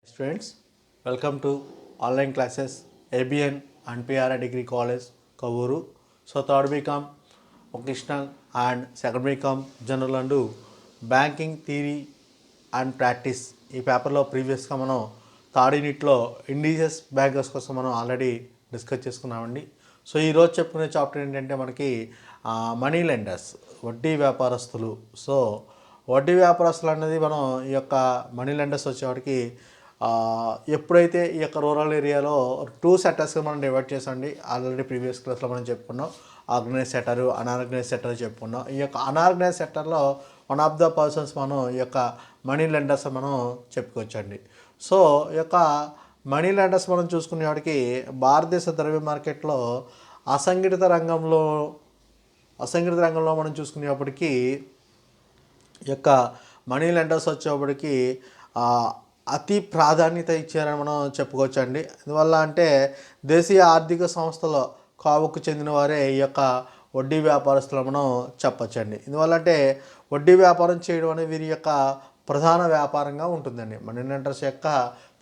Students, welcome to online classes ABN and PRI Degree College, Kavuru. So, third BCom Vocational and second BCom General and banking theory and practice ఈ పేపర్లో ప్రీవియస్గా మనం third యూనిట్లో indigenous bankers కోసం మనం already discuss చేసుకున్నామండి. So ఈరోజు చెప్పుకునే చాప్టర్ ఏంటంటే మనకి మనీ లెండర్స్, వడ్డీ వ్యాపారస్తులు. సో వడ్డీ వ్యాపారస్తులు అనేది మనం ఈ యొక్క మనీ లెండర్స్ వచ్చేవాడికి ఎప్పుడైతే ఈ యొక్క రూరల్ ఏరియాలో టూ సెక్టర్స్గా మనం డివైడ్ చేసామండి. ఆల్రెడీ ప్రీవియస్ క్లాస్లో మనం చెప్పుకున్నాం. ఆర్గనైజ్ సెక్టర్, అన్ఆర్గనైజ్ సెక్టర్ చెప్పుకున్నాం. ఈ యొక్క అన్ఆర్గనైజ్ సెక్టర్లో వన్ ఆఫ్ ద పర్సన్స్ మనం ఈ యొక్క మనీ లెండర్స్ మనం చెప్పుకోవచ్చండి. సో ఈ యొక్క మనీ లెండర్స్ మనం చూసుకునేవాడికి భారతదేశ ద్రవ్య మార్కెట్లో అసంఘటిత రంగంలో మనం చూసుకునేప్పటికీ ఈ యొక్క మనీ లెండర్స్ వచ్చేప్పటికి అతి ప్రాధాన్యత ఇచ్చారని మనం చెప్పుకోవచ్చండి. ఎందువల్ల అంటే దేశీయ ఆర్థిక సంస్థలో కావుకు చెందిన వారే ఈ యొక్క వడ్డీ వ్యాపారస్తులు మనం చెప్పచ్చండి. ఎందువల్ల అంటే వడ్డీ వ్యాపారం చేయడం అనేది వీరి యొక్క ప్రధాన వ్యాపారంగా ఉంటుందండి. మనీ లెండర్స్ యొక్క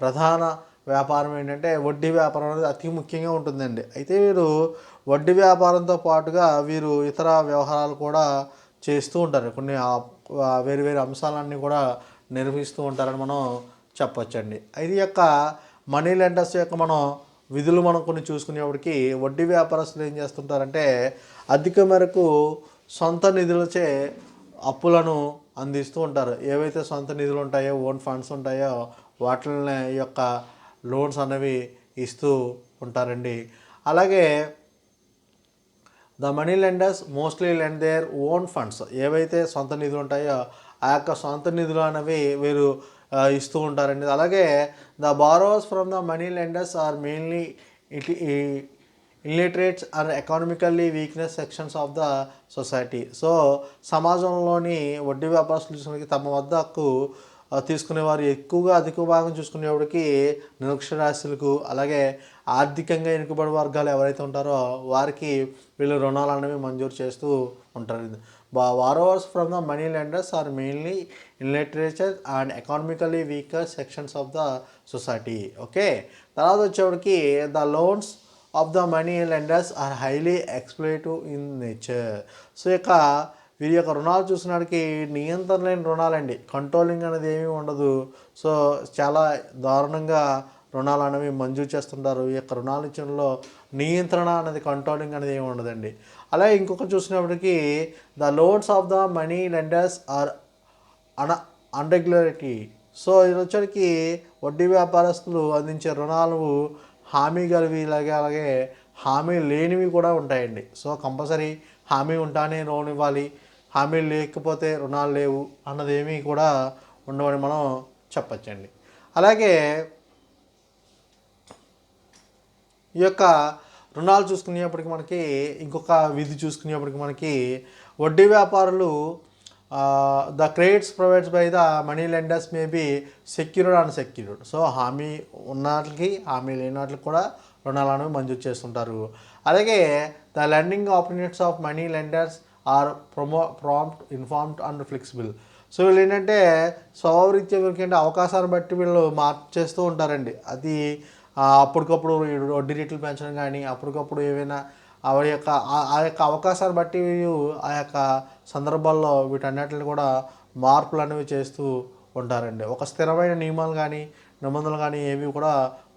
ప్రధాన వ్యాపారం ఏంటంటే వడ్డీ వ్యాపారం అనేది అతి ముఖ్యంగా ఉంటుందండి. అయితే వీరు వడ్డీ వ్యాపారంతో పాటుగా వీరు ఇతర వ్యవహారాలు కూడా చేస్తూ ఉంటారు. కొన్ని వేరు వేరు అంశాలన్నీ కూడా నిర్వహిస్తూ ఉంటారని మనం చెప్పచ్చండి. ఇది యొక్క మనీ లెండర్స్ యొక్క మనం విధులు మనం కొన్ని చూసుకునేప్పటికీ వడ్డీ వ్యాపారస్తులు ఏం చేస్తుంటారంటే అధిక మేరకు సొంత నిధులచే అప్పులను అందిస్తూ ఉంటారు. ఏవైతే సొంత నిధులు ఉంటాయో, ఓన్ ఫండ్స్ ఉంటాయో వాటిని యొక్క లోన్స్ అనేవి ఇస్తూ ఉంటారండి. అలాగే the money lenders mostly lend there own funds. ఏవైతే సొంత నిధులు ఉంటాయో ఆ యొక్క సొంత నిధులు అనేవి వీరు ఇస్తూ ఉంటారండి. అలాగే the borrowers from the money lenders are mainly illiterates or economically weakness sections of the society. So సమాజంలోని వడ్డీ వ్యాపారస్తులు చూసుకునే తమ వద్దకు తీసుకునేవారు ఎక్కువగా అధిక భాగం చూసుకునేవాడికి నిరక్షరాస్యులకు, అలాగే ఆర్థికంగా వెనుకబడి వర్గాలు ఎవరైతే ఉంటారో వారికి వీళ్ళు రుణాలు అనేవి మంజూరు చేస్తూ ఉంటారు. Borrowers from the money lenders are mainly illiterate and economically weaker sections of the society. Okay, తర్వాత వచ్చేవాడికి the loans of the money lenders are highly exploitative in nature. So ఇక వీరి యొక్క రుణాలు చూసినాడికి నియంత్రణ లేని రుణాలండి. కంట్రోలింగ్ అనేది ఏమీ ఉండదు. సో చాలా దారుణంగా రుణాలు అనేవి మంజూరు చేస్తుంటారు. ఈ యొక్క రుణాలు ఇచ్చడంలో నియంత్రణ అనేది, కంట్రోలింగ్ అనేది ఏమి ఉండదండి. అలాగే ఇంకొక చూసినప్పటికీ the loans of the money lenders are unregulated. So ఇది వచ్చేటికి వడ్డీ వ్యాపారస్తులు అందించే రుణాలు హామీ కలివి, అలాగే హామీ లేనివి కూడా ఉంటాయండి. సో కంపల్సరీ హామీ ఉంటానే లోన్ ఇవ్వాలి, హామీ లేకపోతే రుణాలు లేవు అన్నదేమీ కూడా ఉండవని మనం చెప్పచ్చండి. అలాగే ఈ యొక్క రుణాలు చూసుకునేప్పటికి మనకి ఇంకొక విధి చూసుకునేప్పటికి మనకి వడ్డీ వ్యాపారులు the credits provides by the money lenders may be secured and secured. So హామీ ఉన్నట్లకి హామీ లేనట్లకి కూడా రుణాలు అనేవి మంజూరు చేస్తుంటారు. అలాగే the lending opportunities of money lenders are prompt, informed and flexible. So వీళ్ళు ఏంటంటే స్వభావరీత్యా వీళ్ళకి అవకాశాన్ని బట్టి వీళ్ళు మార్చేస్తూ ఉంటారండి. అది అప్పటికప్పుడు వడ్డీ రేట్లు పెంచడం కానీ, అప్పటికప్పుడు ఏవైనా ఆ యొక్క అవకాశాన్ని బట్టి ఆ యొక్క సందర్భాల్లో వీటన్నిటిని కూడా మార్పులు అనేవి చేస్తూ ఉంటారండి. ఒక స్థిరమైన నియమాలు కానీ నిబంధనలు కానీ ఏవి కూడా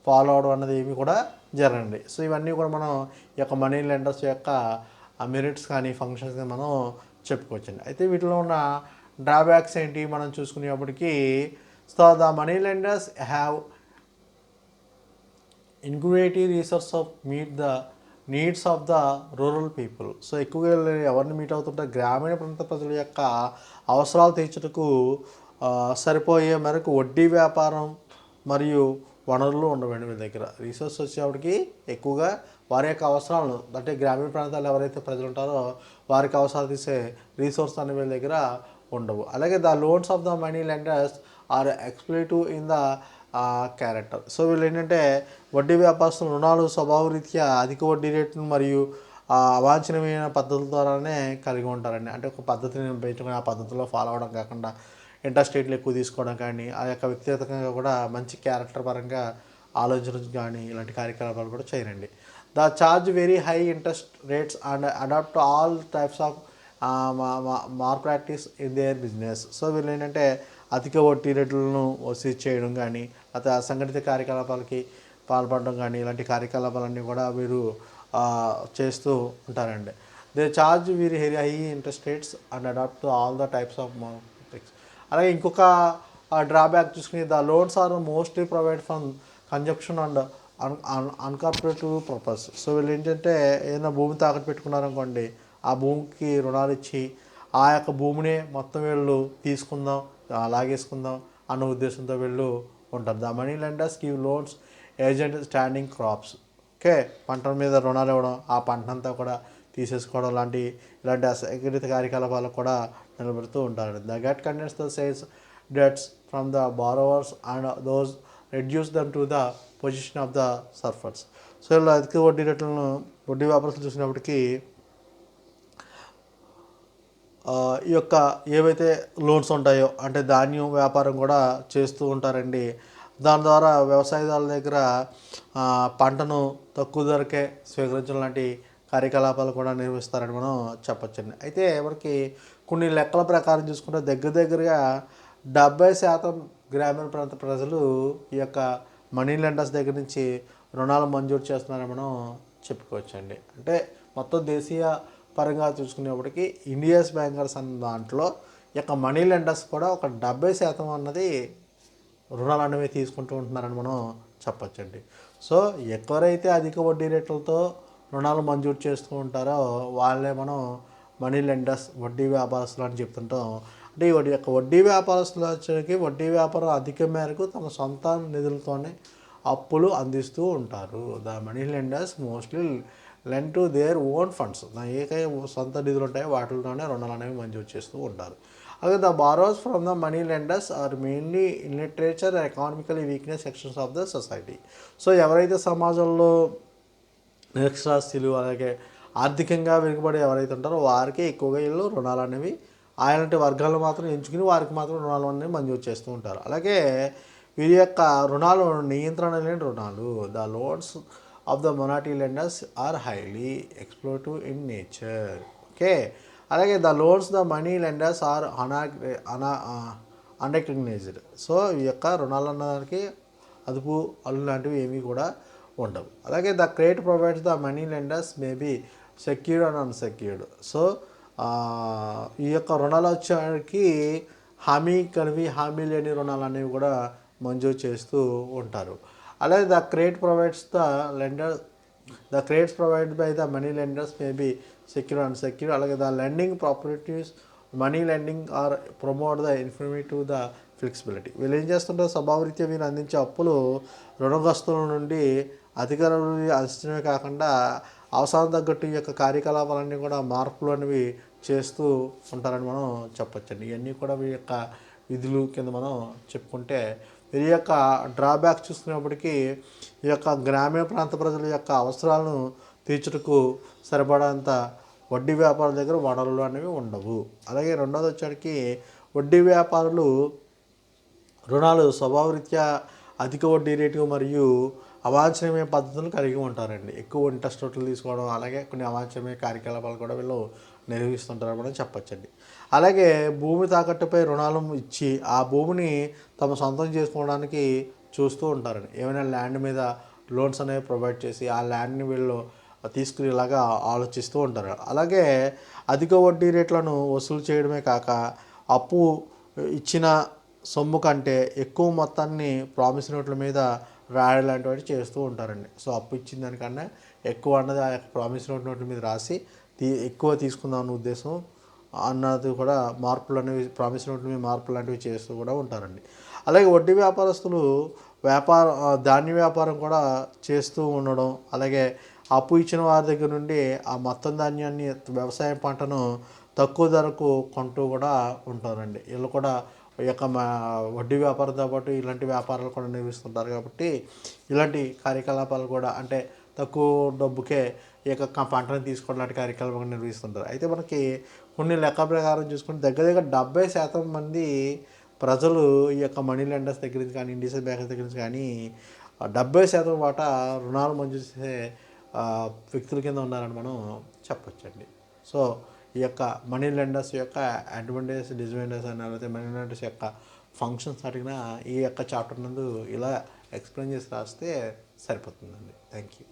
ఫాలో అవడం అన్నది ఏమి కూడా జరగండి. సో ఇవన్నీ కూడా మనం ఈ యొక్క మనీ లెండర్స్ యొక్క మెరిట్స్ కానీ ఫంక్షన్స్ కానీ మనం చెప్పుకోవచ్చండి. అయితే వీటిలో ఉన్న డ్రాబ్యాక్స్ ఏంటి మనం చూసుకునేప్పటికీ, so the money lenders have inadequate resource of meet the needs of the rural people. So ఎక్కువగా ఎవరిని మీట్ అవుతుంటారు, గ్రామీణ ప్రాంత ప్రజల యొక్క అవసరాలు తీర్చుటకు సరిపోయే మేరకు వడ్డీ వ్యాపారం మరియు వనరులు ఉండవండి వీళ్ళ దగ్గర. రీసోర్స్ వచ్చేప్పటికి ఎక్కువగా వారి యొక్క అవసరాలను, అంటే గ్రామీణ ప్రాంతాల్లో ఎవరైతే ప్రజలు ఉంటారో వారికి అవసరాలు తీసే రీసోర్స్ అనే వీళ్ళ దగ్గర ఉండవు. అలాగే the loans of the money lenders are exploitative in the character. So వీళ్ళు ఏంటంటే వడ్డీ వ్యాపారస్తులు రుణాలు స్వభావరీత్యా అధిక వడ్డీ రేటును మరియు అవాంఛనీయమైన పద్ధతుల ద్వారానే కలిగి ఉంటారండి. అంటే ఒక పద్ధతిని పెంచుకుని ఆ పద్ధతిలో ఫాలో అవడం కాకుండా ఇంట్రెస్ట్ రేట్లు ఎక్కువ తీసుకోవడం కానీ, ఆ యొక్క వ్యక్తిగతంగా కూడా మంచి క్యారెక్టర్ పరంగా ఆలోచించడం కానీ ఇలాంటి కార్యకలాపాలు కూడా చేయరండి. The charge very high interest rates and adapt to all types of malpractice in their business. So వీళ్ళు ఏంటంటే అధిక వడ్డీ రేట్లను వసూలు చేయడం కానీ, లేకపోతే అసంఘటిత కార్యకలాపాలకి పాల్పడడం కానీ ఇలాంటి కార్యకలాపాలన్నీ కూడా వీరు చేస్తూ ఉంటారండి. They charge very high interest rates and adapt to all the types of markets. అలాగే ఇంకొక డ్రాబ్యాక్ చూసుకుని the loans are mostly provide from consumption and uncooperative purpose. So వీళ్ళు ఏంటంటే ఏదైనా భూమి తాకట్టు పెట్టుకున్నారనుకోండి, ఆ భూమికి రుణాలు ఇచ్చి ఆ యొక్క భూమిని మొత్తం వీళ్ళు తీసుకుందాం, లాగేసుకుందాం అన్న ఉద్దేశంతో వీళ్ళు ఉంటారు. The money lenders give loans agent standing crops. Okay, పంటల మీద రుణాలు ఇవ్వడం, ఆ పంటంతా కూడా తీసేసుకోవడం ఇలాంటి అసంఘటిత కార్యకలాపాలకు కూడా నిలబెడుతూ ఉంటారు. The get contents the sales debts from the borrowers and those reduce them to the position of the serfs. So ఇలా అధిక వడ్డీ రేట్లను వడ్డీ వ్యాపారస్తులు చూసినప్పటికీ ఈ యొక్క ఏవైతే లోన్స్ ఉంటాయో అంటే ధాన్యం వ్యాపారం కూడా చేస్తూ ఉంటారండి. దాని ద్వారా వ్యవసాయదారుల దగ్గర పంటను తక్కువ ధరకే స్వీకరించడం లాంటి కార్యకలాపాలు కూడా నిర్వహిస్తారని మనం చెప్పొచ్చండి. అయితే మనకి కొన్ని లెక్కల ప్రకారం చూసుకుంటే దగ్గరగా 70% గ్రామీణ ప్రాంత ప్రజలు ఈ యొక్క మనీ లెండర్స్ దగ్గర నుంచి రుణాలు మంజూరు చేస్తున్నారని మనం చెప్పుకోవచ్చండి. అంటే మొత్తం దేశీయ పరంగా చూసుకునేప్పటికీ ఇండియాస్ బ్యాంకర్స్ అన్న దాంట్లో ఈ యొక్క మనీ లెండర్స్ కూడా ఒక 70% అన్నది రుణాలు అనేవి తీసుకుంటూ ఉంటున్నారని మనం చెప్పచ్చండి. సో ఎవరైతే అధిక వడ్డీ రేట్లతో రుణాలు మంజూరు చేస్తూ ఉంటారో వాళ్ళే మనం మనీ లెండర్స్, వడ్డీ వ్యాపారస్తులు అని చెప్తుంటాం. అంటే ఈ యొక్క వడ్డీ వ్యాపారస్తులు వచ్చేకి వడ్డీ వ్యాపారం అధిక మేరకు తమ సొంత నిధులతోనే అప్పులు అందిస్తూ ఉంటారు. The money lenders mostly lend to their own funds. ఏకైతే సొంత నిధులు ఉంటాయో వాటితోనే రుణాలు అనేవి మంజూరు చేస్తూ ఉంటారు. అలాగే the borrowers from the money lenders are mainly illiterate and economically weakness sections of the society. So ఎవరైతే సమాజంలో నిరక్షరాస్యులు అలాగే ఆర్థికంగా వెనుకబడి ఎవరైతే ఉంటారో వారికి ఎక్కువగా వీళ్ళు రుణాలు అనేవి అలాంటి వర్గాలను మాత్రం ఎంచుకుని వారికి మాత్రం రుణాలు అనేవి మంజూరు చేస్తూ ఉంటారు. అలాగే వీరి యొక్క రుణాలు నియంత్రణ లేని రుణాలు. The loans of the money lenders are highly exploitative in nature. Okay, అలాగే the loans the money lenders are unrecognised. So ఈ యొక్క రుణాలు అన్నదానికి అదుపు అల్లు లాంటివి ఏమీ కూడా ఉండవు. అలాగే the credit provides the money lenders may be secured and unsecured. So ఈ యొక్క రుణాలు వచ్చేకి హామీ కలివి హామీ లేని రుణాలు అనేవి కూడా మంజూరు చేస్తూ ఉంటారు. అలాగే the credit provides the credits provide by the money lenders may be secure and secure. అలాగే the lending properties money lending are promote the informality to the flexibility. వీళ్ళు ఏం చేస్తుంటారు, స్వభావరీత్యా వీళ్ళు అందించే అప్పులు రుణగ్రస్తుల నుండి అధికారులు అందించడమే కాకుండా అవసరం తగ్గట్టు ఈ యొక్క కార్యకలాపాలన్నీ కూడా మార్పులు అనేవి చేస్తూ ఉంటారని మనం చెప్పొచ్చండి. ఇవన్నీ కూడా వీరి యొక్క విధులు కింద మనం చెప్పుకుంటే, వీరి యొక్క డ్రాబ్యాక్ చూసుకునేప్పటికీ ఈ యొక్క గ్రామీణ ప్రాంత ప్రజల యొక్క అవసరాలను తీర్చుటకు సరిపడంత వడ్డీ వ్యాపారుల దగ్గర వనరులు అనేవి ఉండవు. అలాగే రెండోది వచ్చేటికి వడ్డీ వ్యాపారులు రుణాలు స్వభావరీత్యా అధిక వడ్డీ రేటు మరియు అవాంఛనీయమైన పద్ధతులను కలిగి ఉంటారండి. ఎక్కువ ఇంట్రెస్ట్ రేట్లు తీసుకోవడం, అలాగే కొన్ని అవాంఛనీయమైన కార్యకలాపాలు కూడా వీళ్ళు నిర్వహిస్తుంటారని మనం చెప్పచ్చండి. అలాగే భూమి తాకట్టుపై రుణాలు ఇచ్చి ఆ భూమిని తమ సొంతం చేసుకోవడానికి చూస్తూ ఉంటారండి. ఏమైనా ల్యాండ్ మీద లోన్స్ అనేవి ప్రొవైడ్ చేసి ఆ ల్యాండ్ని వీళ్ళు తీసుకునేలాగా ఆలోచిస్తూ ఉంటారు. అలాగే అధిక వడ్డీ రేట్లను వసూలు చేయడమే కాక అప్పు ఇచ్చిన సొమ్ము కంటే ఎక్కువ మొత్తాన్ని ప్రామిస్ నోట్ల మీద రాయడం లాంటివి చేస్తూ ఉంటారండి. సో అప్పు ఇచ్చిన దానికన్నా ఎక్కువ అన్నది ఆ యొక్క ప్రామిస్ నోట్ల మీద రాసి ఎక్కువ తీసుకుందాం అన్న ఉద్దేశం అన్నది కూడా మార్పులు అనేవి ప్రామిస్ నోట్ల మీద మార్పులు లాంటివి చేస్తూ కూడా ఉంటారండి. అలాగే వడ్డీ వ్యాపారస్తులు ధాన్య వ్యాపారం కూడా చేస్తూ ఉండడం, అలాగే అప్పు ఇచ్చిన వారి దగ్గర నుండి ఆ మొత్తం ధాన్యాన్ని వ్యవసాయ పంటను తక్కువ ధరకు కొంటూ కూడా ఉంటారండి. వీళ్ళు కూడా ఈ యొక్క వడ్డీ వ్యాపారంతో పాటు ఇలాంటి వ్యాపారాలు కూడా నిర్వహిస్తుంటారు. కాబట్టి ఇలాంటి కార్యకలాపాలు కూడా అంటే తక్కువ డబ్బుకే ఈ యొక్క పంటను తీసుకోవడం లాంటి కార్యకలాపాలు నిర్వహిస్తుంటారు. అయితే మనకి కొన్ని లెక్క ప్రకారం చూసుకుంటే దగ్గర 70% మంది ప్రజలు ఈ యొక్క మనీ లెండర్స్ దగ్గర నుంచి కానీ ఇండియన్ బ్యాంకర్స్ దగ్గర నుంచి కానీ 70% వాటా రుణాలు మంజూరు చేసే వ్యక్తుల కింద ఉన్నారని మనం చెప్పొచ్చండి. సో ఈ యొక్క మనీ లెండర్స్ యొక్క అడ్వాంటేజెస్, డిసడ్వాంటేజెస్ అని లేకపోతే మనీ లెండర్స్ యొక్క ఫంక్షన్స్ అడిగినా ఈ యొక్క చాప్టర్ నందు ఇలా ఎక్స్ప్లెయిన్ చేసి రాస్తే సరిపోతుందండి. Thank you.